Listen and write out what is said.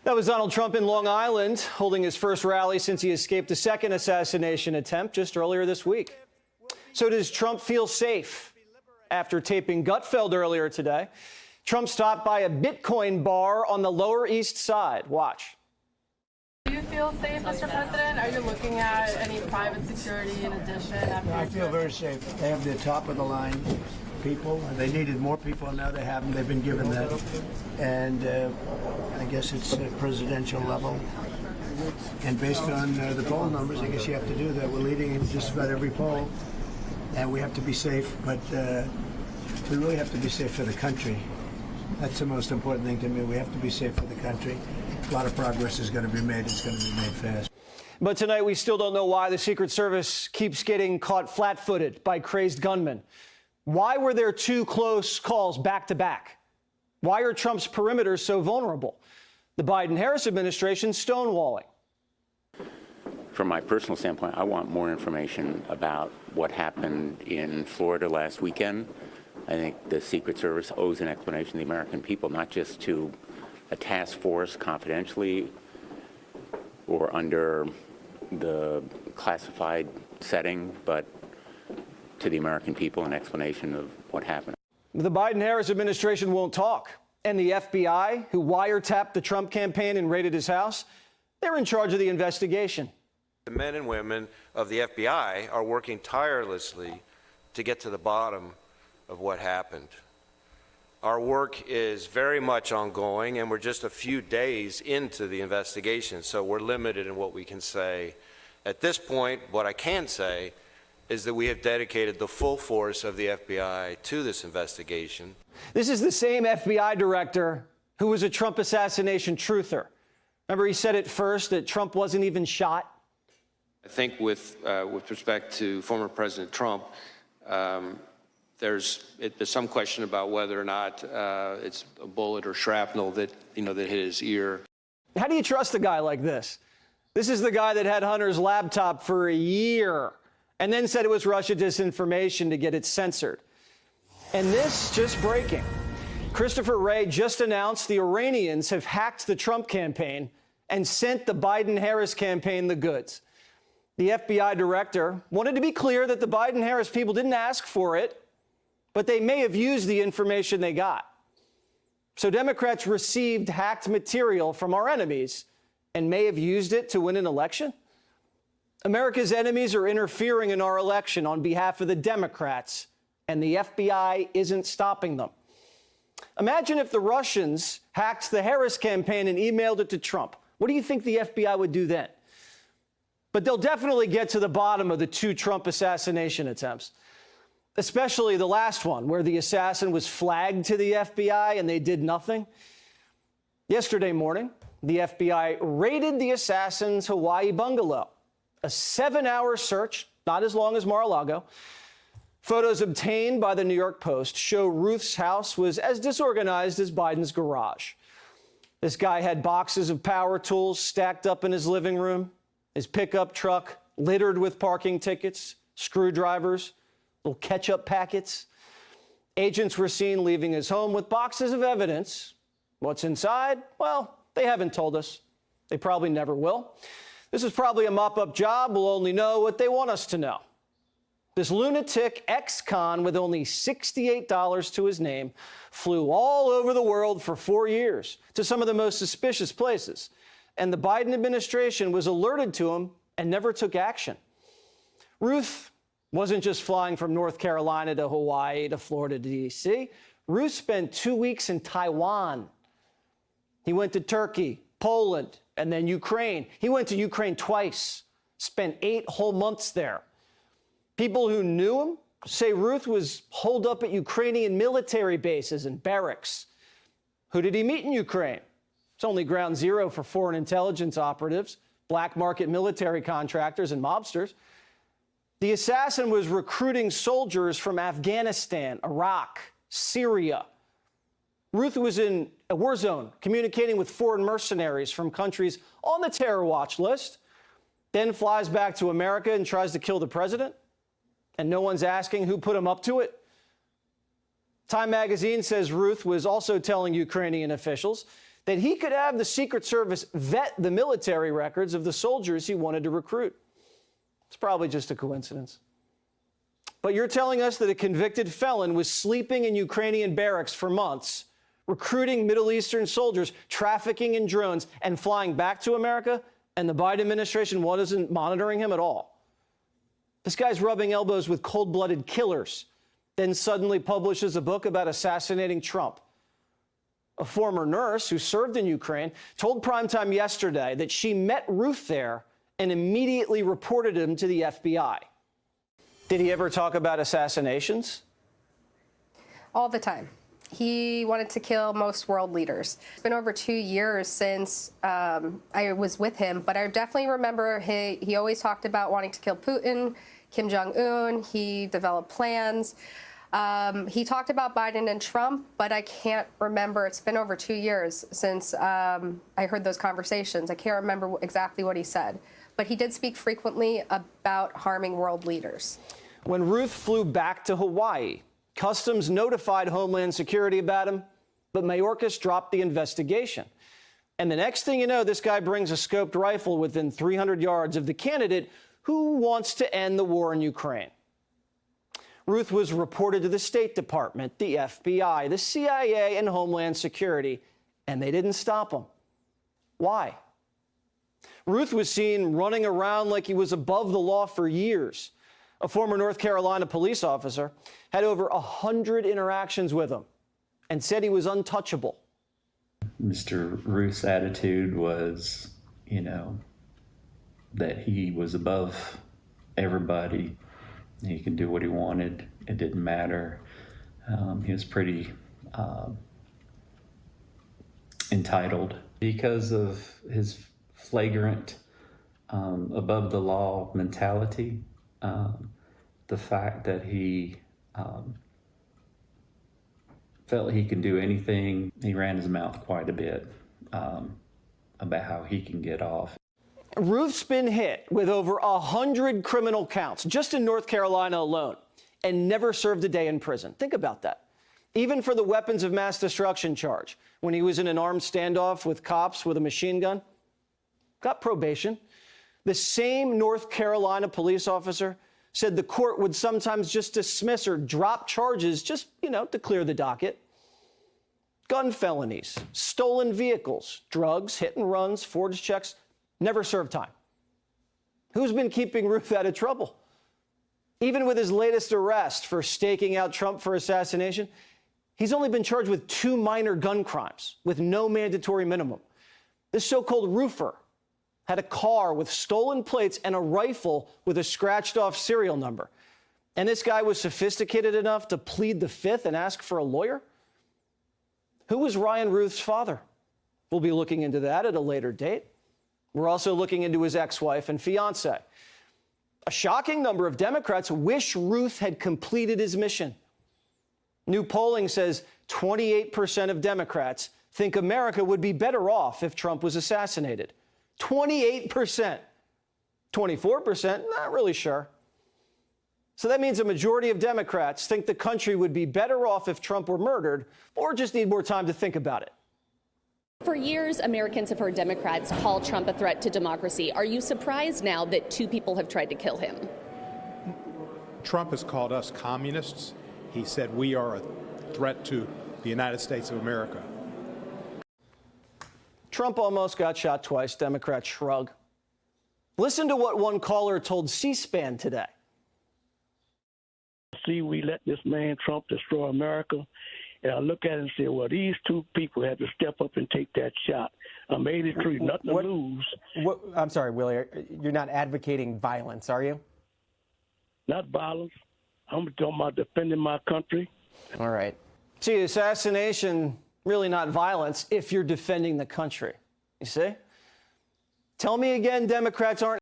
That was Donald Trump in Long Island, holding his first rally since he escaped a second assassination attempt just earlier this week. So does Trump feel safe? After taping Gutfeld earlier today, Trump stopped by a Bitcoin bar on the Lower East Side. Watch. Do you feel safe, Mr. President? Are you looking at any private security in addition? I feel very safe. They have the top of the line people. They needed more people, and now they have them. They've been given that. And I guess it's presidential level. And based on the poll numbers, I guess you have to do that. We're leading in just about every poll. And we have to be safe, but we really have to be safe for the country. That's the most important thing to me. We have to be safe for the country. A lot of progress is going to be made. It's going to be made fast. But tonight, we still don't know why the Secret Service keeps getting caught flat-footed by crazed gunmen. Why were there two close calls back-to-back? Why are Trump's perimeters so vulnerable? The Biden-Harris administration stonewalling. From my personal standpoint, I want more information about what happened in Florida last weekend. I think the Secret Service owes an explanation to the American people, not just to a task force confidentially or under the classified setting, but to the American people, an explanation of what happened. The Biden-Harris administration won't talk. And the FBI, who wiretapped the Trump campaign and raided his house, they're in charge of the investigation. The men and women of the FBI are working tirelessly to get to the bottom of what happened. Our work is very much ongoing, and we're just a few days into the investigation, so we're limited in what we can say. At this point, what I can say is that we have dedicated the full force of the FBI to this investigation. This is the same FBI director who was a Trump assassination truther. Remember, he said at first that Trump wasn't even shot? I think with respect to former President Trump, there's some question about whether or not it's a bullet or shrapnel that that hit his ear. How do you trust a guy like this? This is the guy that had Hunter's laptop for a year and then said it was Russia disinformation to get it censored. And this just breaking. Christopher Wray just announced the Iranians have hacked the Trump campaign and sent the Biden-Harris campaign the goods. The FBI director wanted to be clear that the Biden-Harris people didn't ask for it, but they may have used the information they got. So Democrats received hacked material from our enemies and may have used it to win an election? America's enemies are interfering in our election on behalf of the Democrats, and the FBI isn't stopping them. Imagine if the Russians hacked the Harris campaign and emailed it to Trump. What do you think the FBI would do then? But they'll definitely get to the bottom of the two Trump assassination attempts, especially the last one, where the assassin was flagged to the FBI and they did nothing. Yesterday morning, the FBI raided the assassin's Hawaii bungalow. A 7-hour search, not as long as Mar-a-Lago. Photos obtained by the New York Post show Ruth's house was as disorganized as Biden's garage. This guy had boxes of power tools stacked up in his living room, his pickup truck littered with parking tickets, screwdrivers, little ketchup packets. Agents were seen leaving his home with boxes of evidence. What's inside? Well, they haven't told us. They probably never will. This is probably a mop-up job. We'll only know what they want us to know. This lunatic ex-con with only $68 to his name flew all over the world for 4 years to some of the most suspicious places. And the Biden administration was alerted to him and never took action. Ruth wasn't just flying from North Carolina to Hawaii to Florida to D.C. Ruth spent 2 weeks in Taiwan. He went to Turkey, Poland, and then Ukraine. He went to Ukraine twice, spent 8 whole months there. People who knew him say Ruth was holed up at Ukrainian military bases and barracks. Who did he meet in Ukraine? It's only ground zero for foreign intelligence operatives, black market military contractors, and mobsters. The assassin was recruiting soldiers from Afghanistan, Iraq, Syria. Ruth was in a war zone, communicating with foreign mercenaries from countries on the terror watch list, then flies back to America and tries to kill the president, and no one's asking who put him up to it. Time magazine says Ruth was also telling Ukrainian officials that he could have the Secret Service vet the military records of the soldiers he wanted to recruit. It's probably just a coincidence. But you're telling us that a convicted felon was sleeping in Ukrainian barracks for months, recruiting Middle Eastern soldiers, trafficking in drones, and flying back to America, and the Biden administration wasn't monitoring him at all? This guy's rubbing elbows with cold-blooded killers, then suddenly publishes a book about assassinating Trump. A former nurse who served in Ukraine told Primetime yesterday that she met Ruth there and immediately reported him to the FBI. Did he ever talk about assassinations? All the time. He wanted to kill most world leaders. It's been over 2 years since I was with him, but I definitely remember he always talked about wanting to kill Putin, Kim Jong-un. He developed plans. He talked about Biden and Trump, but I can't remember. It's been over 2 years since I heard those conversations. I can't remember exactly what he said, but he did speak frequently about harming world leaders. When Ruth flew back to Hawaii, Customs notified Homeland Security about him, but Mayorkas dropped the investigation. And the next thing you know, this guy brings a scoped rifle within 300 yards of the candidate who wants to end the war in Ukraine. Ruth was reported to the State Department, the FBI, the CIA, and Homeland Security, and they didn't stop him. Why? Ruth was seen running around like he was above the law for years. A former North Carolina police officer had over 100 interactions with him and said he was untouchable. Mr. Ruth's attitude was, that he was above everybody. He could do what he wanted. It didn't matter. He was pretty entitled because of his flagrant above the law mentality. The fact that he felt he could do anything. He ran his mouth quite a bit about how he can get off. Ruth's been hit with over 100 criminal counts just in North Carolina alone and never served a day in prison. Think about that. Even for the weapons of mass destruction charge, when he was in an armed standoff with cops with a machine gun, got probation. The same North Carolina police officer said the court would sometimes just dismiss or drop charges just, to clear the docket. Gun felonies, stolen vehicles, drugs, hit and runs, forged checks, never served time. Who's been keeping Ruth out of trouble? Even with his latest arrest for staking out Trump for assassination, he's only been charged with 2 minor gun crimes with no mandatory minimum. This so-called roofer had a car with stolen plates and a rifle with a scratched-off serial number. And this guy was sophisticated enough to plead the Fifth and ask for a lawyer? Who was Ryan Ruth's father? We'll be looking into that at a later date. We're also looking into his ex-wife and fiancé. A shocking number of Democrats wish Ruth had completed his mission. New polling says 28% of Democrats think America would be better off if Trump was assassinated. 28%. 24%, not really sure. So that means a majority of Democrats think the country would be better off if Trump were murdered, or just need more time to think about it. For years, Americans have heard Democrats call Trump a threat to democracy. Are you surprised now that 2 people have tried to kill him? Trump has called us communists. He said we are a threat to the United States of America. Trump almost got shot twice, Democrats shrug. Listen to what one caller told C-SPAN today. See, we let this man Trump destroy America. And I look at it and say, well, these 2 people had to step up and take that shot. I'm 83, nothing to lose. I'm sorry, Willie, you're not advocating violence, are you? Not violence. I'm talking about defending my country. All right. See, assassination, really not violence if you're defending the country. You see? Tell me again, Democrats aren't